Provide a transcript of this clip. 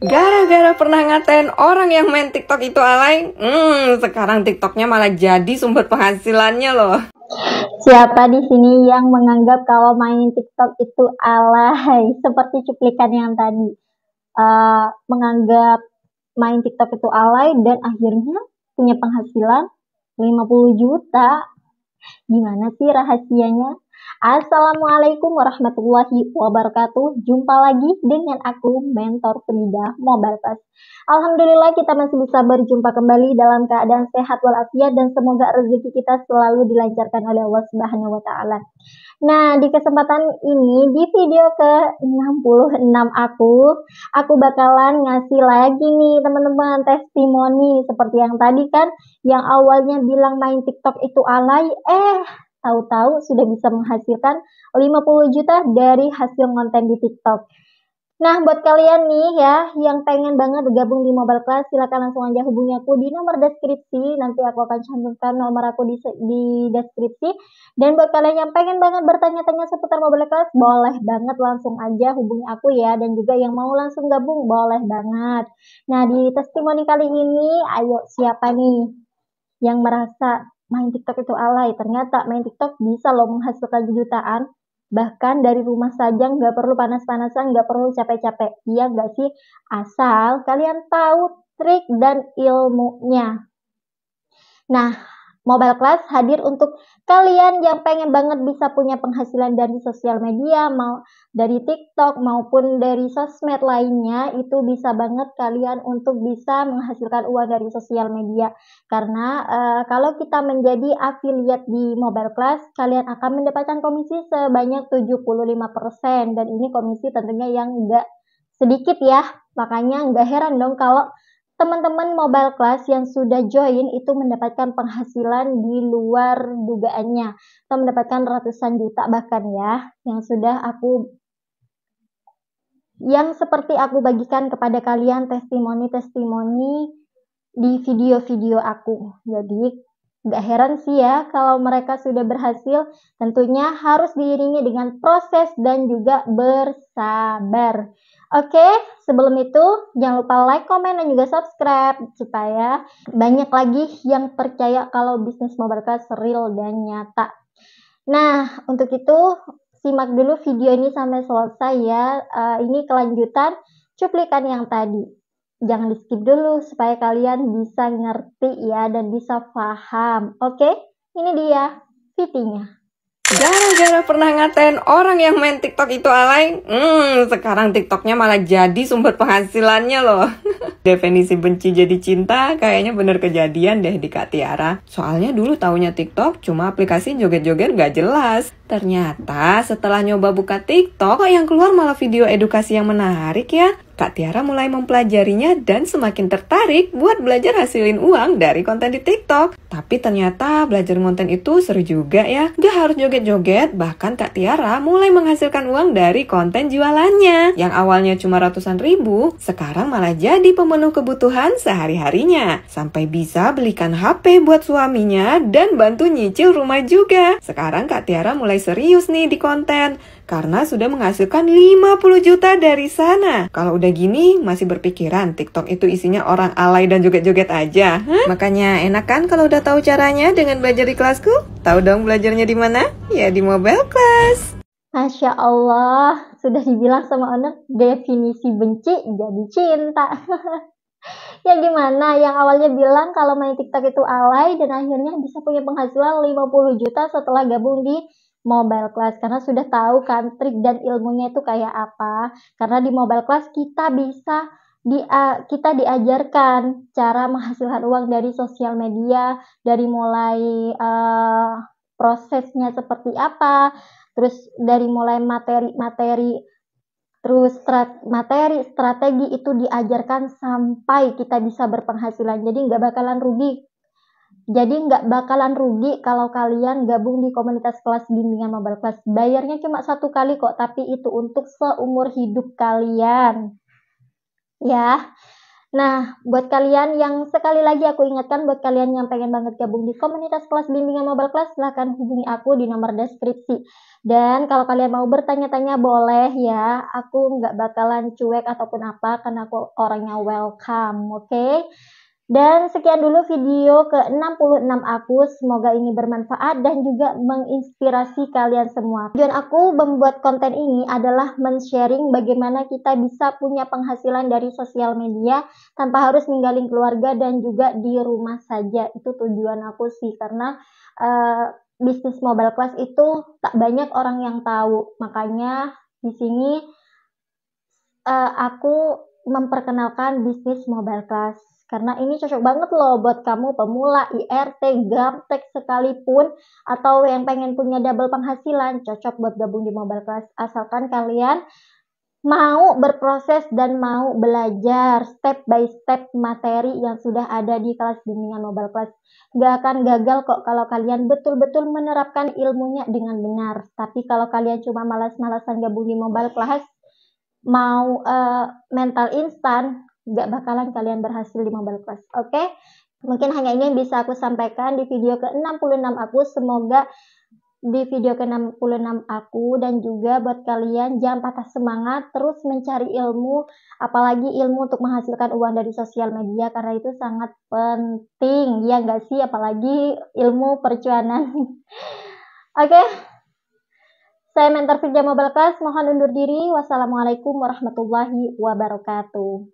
Gara-gara pernah ngatain orang yang main TikTok itu alay, sekarang TikToknya malah jadi sumber penghasilannya loh. Siapa di sini yang menganggap kalau main TikTok itu alay? Seperti cuplikan yang tadi, menganggap main TikTok itu alay dan akhirnya punya penghasilan 50 juta. Gimana sih rahasianya? Assalamualaikum warahmatullahi wabarakatuh. Jumpa lagi dengan aku, Mentor Frida Mobile Class. Alhamdulillah kita masih bisa berjumpa kembali dalam keadaan sehat walafiat dan semoga rezeki kita selalu dilancarkan oleh Allah Subhanahu wa taala. Nah, di kesempatan ini di video ke-66 aku bakalan ngasih lagi nih teman-teman testimoni seperti yang tadi kan, yang awalnya bilang main TikTok itu alay, tahu-tahu sudah bisa menghasilkan 50 juta dari hasil konten di TikTok. Nah, buat kalian nih ya, yang pengen banget gabung di Mobile Class, silakan langsung aja hubungi aku di nomor deskripsi. Nanti aku akan cantumkan nomor aku di deskripsi. Dan buat kalian yang pengen banget bertanya-tanya seputar Mobile Class, boleh banget langsung aja hubungi aku ya. Dan juga yang mau langsung gabung, boleh banget. Nah, di testimoni kali ini, ayo siapa nih yang merasa main TikTok itu alay? Ternyata main TikTok bisa loh menghasilkan jutaan. Bahkan dari rumah saja nggak perlu panas-panasan, nggak perlu capek-capek. Iya nggak sih? Asal kalian tahu trik dan ilmunya. Nah, Mobile Class hadir untuk kalian yang pengen banget bisa punya penghasilan dari sosial media, mau dari TikTok maupun dari sosmed lainnya, itu bisa banget kalian untuk bisa menghasilkan uang dari sosial media. Karena kalau kita menjadi affiliate di Mobile Class, kalian akan mendapatkan komisi sebanyak 75%, dan ini komisi tentunya yang enggak sedikit ya. Makanya nggak heran dong kalau teman-teman Mobile Class yang sudah join itu mendapatkan penghasilan di luar dugaannya, atau mendapatkan ratusan juta bahkan ya, yang seperti aku bagikan kepada kalian testimoni-testimoni di video-video aku. Jadi gak heran sih ya kalau mereka sudah berhasil, tentunya harus diiringi dengan proses dan juga bersabar. Oke, sebelum itu jangan lupa like, komen, dan juga subscribe supaya banyak lagi yang percaya kalau bisnis Mobile Class real dan nyata. Nah, untuk itu simak dulu video ini sampai selesai ya. Ini kelanjutan cuplikan yang tadi. Jangan di skip dulu supaya kalian bisa ngerti ya dan bisa paham. Oke, ini dia VT-nya. Gara-gara pernah ngatain orang yang main TikTok itu alay, sekarang TikToknya malah jadi sumber penghasilannya loh. Definisi benci jadi cinta kayaknya bener kejadian deh di Kak Tiara. Soalnya dulu taunya TikTok cuma aplikasi joget-joget gak jelas. Ternyata setelah nyoba buka TikTok, yang keluar malah video edukasi yang menarik ya. Kak Tiara mulai mempelajarinya dan semakin tertarik buat belajar hasilin uang dari konten di TikTok. Tapi ternyata belajar konten itu seru juga ya. Gak harus joget-joget, bahkan Kak Tiara mulai menghasilkan uang dari konten jualannya. Yang awalnya cuma ratusan ribu, sekarang malah jadi pemenuh kebutuhan sehari-harinya. Sampai bisa belikan HP buat suaminya dan bantu nyicil rumah juga. Sekarang Kak Tiara mulai serius nih di konten, karena sudah menghasilkan 50 juta dari sana. Kalau udah gini, masih berpikiran TikTok itu isinya orang alay dan joget-joget aja? Makanya enak kan kalau udah tahu caranya dengan belajar di kelasku? Tahu dong belajarnya di mana? Ya di Mobile Class. Masya Allah, sudah dibilang sama owner, definisi benci jadi cinta. Ya gimana, yang awalnya bilang kalau main TikTok itu alay dan akhirnya bisa punya penghasilan 50 juta setelah gabung di Mobile Class, karena sudah tahu kan trik dan ilmunya itu kayak apa. Karena di Mobile Class kita bisa kita diajarkan cara menghasilkan uang dari sosial media, dari mulai prosesnya seperti apa, terus dari mulai materi, terus strategi itu diajarkan sampai kita bisa berpenghasilan. Jadi nggak bakalan rugi. Kalau kalian gabung di komunitas kelas bimbingan Mobile Class. Bayarnya cuma 1 kali kok, tapi itu untuk seumur hidup kalian. Ya. Nah, buat kalian yang sekali lagi aku ingatkan, buat kalian yang pengen banget gabung di komunitas kelas bimbingan mobile class, silahkan hubungi aku di nomor deskripsi. Dan kalau kalian mau bertanya-tanya boleh ya, aku nggak bakalan cuek ataupun apa, karena aku orangnya welcome, oke? Dan sekian dulu video ke-66 aku, semoga ini bermanfaat dan juga menginspirasi kalian semua. Tujuan aku membuat konten ini adalah men-sharing bagaimana kita bisa punya penghasilan dari sosial media tanpa harus ninggalin keluarga dan juga di rumah saja. Itu tujuan aku sih, karena bisnis mobile class itu tak banyak orang yang tahu. Makanya di sini aku memperkenalkan bisnis mobile class karena ini cocok banget loh buat kamu pemula, IRT, gaptek sekalipun, atau yang pengen punya double penghasilan, cocok buat gabung di mobile class asalkan kalian mau berproses dan mau belajar step by step materi yang sudah ada di kelas bimbingan mobile class. Gak akan gagal kok kalau kalian betul-betul menerapkan ilmunya dengan benar. Tapi kalau kalian cuma malas-malasan gabung di mobile class, mau mental instan, gak bakalan kalian berhasil di mobile class. Oke? Mungkin hanya ini yang bisa aku sampaikan di video ke-66 aku. Semoga di video ke-66 aku dan juga buat kalian jangan patah semangat, terus mencari ilmu, apalagi ilmu untuk menghasilkan uang dari sosial media, karena itu sangat penting, ya nggak sih? Apalagi ilmu percuanan. Oke, saya Mentor Firja Mobile Class, mohon undur diri. Wassalamualaikum warahmatullahi wabarakatuh.